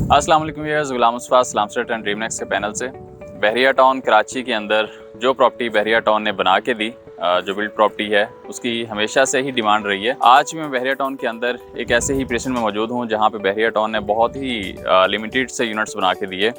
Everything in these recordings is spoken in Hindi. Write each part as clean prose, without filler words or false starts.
अस्सलाम वालेकुम व्यूअर्स, गुलाम मुस्तफ़ा स्लामस्टेट एंड ड्रीमनेक्स के पैनल से। बहरिया टाउन कराची के अंदर जो प्रॉपर्टी बहरिया टाउन ने बना के दी, जो बिल्ड प्रॉपर्टी है उसकी हमेशा से ही डिमांड रही है। आज मैं बहरिया टाउन के अंदर एक ऐसे ही प्रेजेंट में मौजूद हूँ जहाँ पे बहरिया टाउन ने बहुत ही लिमिटेड से यूनिट्स बना के दिए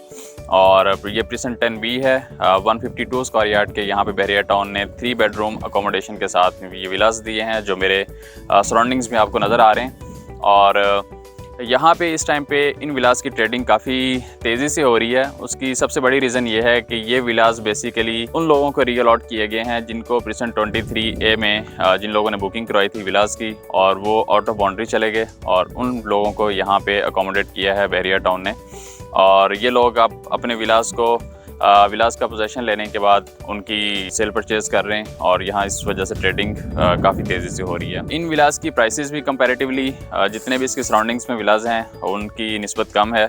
और ये प्रेजेंट 10B है। 152 स्क्वायर यार्ड के यहाँ पे बहरिया टाउन ने 3 बेडरूम अकोमोडेशन के साथ ये विलास दिए हैं जो मेरे सराउंडिंग्स में आपको नज़र आ रहे हैं। और यहाँ पे इस टाइम पे इन विलास की ट्रेडिंग काफ़ी तेज़ी से हो रही है। उसकी सबसे बड़ी रीज़न ये है कि ये विलास बेसिकली उन लोगों को रीअलॉट किए गए हैं जिनको प्रेजेंट 23A में जिन लोगों ने बुकिंग करवाई थी विलास की और वो आउट ऑफ बाउंड्री चले गए, और उन लोगों को यहाँ पे अकोमोडेट किया है बहरिया टाउन ने। और ये लोग अब अपने विलास का पोजीशन लेने के बाद उनकी सेल परचेज़ कर रहे हैं और यहाँ इस वजह से ट्रेडिंग काफ़ी तेज़ी से हो रही है। इन विलास की प्राइसेस भी कंपैरेटिवली जितने भी इसके सराउंडिंग्स में विलास हैं उनकी निस्बत कम है।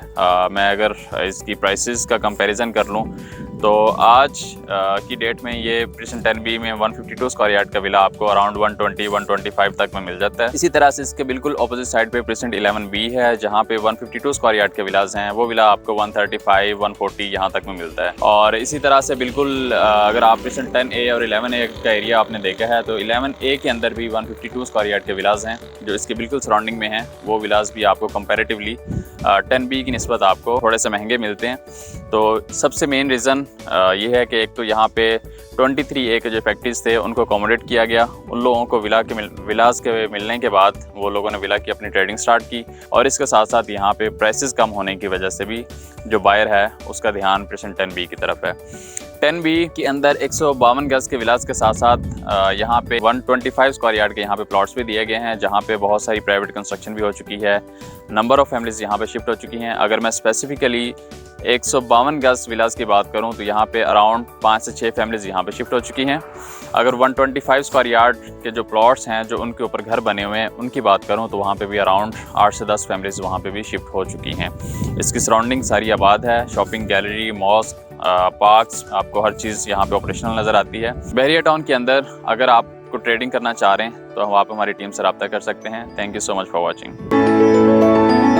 मैं अगर इसकी प्राइसेस का कंपैरिजन कर लूँ तो आज की डेट में ये प्रेजेंट 10B में 152 स्क्वायर यार्ड का विला आपको अराउंड 120-125 तक में मिल जाता है। इसी तरह से इसके बिल्कुल ऑपोजिट साइड पे प्रेजेंट 11B है जहाँ पे 152 स्क्वायर यार्ड के विलास हैं, वो विला आपको 135-140 यहाँ तक में मिलता है। और इसी तरह से बिल्कुल अगर आप प्रेजेंट 10A और 11A का एरिया आपने देखा है तो 11A के अंदर भी 152 स्क्वायर यार्ड के विलास हैं जो इसके बिल्कुल सराउंडिंग में हैं। वो विलास भी आपको कंपैरेटिवली 10B की निस्बत आपको थोड़े से महंगे मिलते हैं। तो सबसे मेन रीज़न ये है कि एक तो यहाँ पे 23A के जो फैक्ट्रीज थे उनको अकोमोडेट किया गया। उन लोगों को विलास के मिलने के बाद वो लोगों ने विला की अपनी ट्रेडिंग स्टार्ट की, और इसके साथ साथ यहाँ पे प्राइसेस कम होने की वजह से भी जो बायर है उसका ध्यान प्रेजेंट 10B की तरफ है। 10B के अंदर 152 गज के विलास के साथ साथ यहाँ पे 125 स्क्वायर यार्ड के यहाँ पे प्लॉट्स भी दिए गए हैं जहाँ पे बहुत सारी प्राइवेट कंस्ट्रक्शन भी हो चुकी है। नंबर ऑफ़ फैमिलीज़ यहाँ पे शिफ्ट हो चुकी हैं। अगर मैं स्पेसिफिकली 152 गज विलास की बात करूँ तो यहाँ पे अराउंड 5 से 6 फैमिलीज़ यहाँ पे शिफ्ट हो चुकी हैं। अगर 125 स्क्वायर यार्ड के जो प्लॉट्स हैं जो उनके ऊपर घर बने हुए हैं उनकी बात करूँ तो वहाँ पे भी अराउंड 8 से 10 फैमिलीज़ वहाँ पे भी शिफ्ट हो चुकी हैं। इसकी सराउंडिंग सारी आबाद है, शॉपिंग गैलरी, मॉस्क, पार्क्स, आपको हर चीज़ यहाँ पे ऑपरेशनल नज़र आती है। बहरिया टाउन के अंदर अगर आपको ट्रेडिंग करना चाह रहे हैं तो आप हमारी टीम से रब्ता कर सकते हैं। Thank you so much for watching.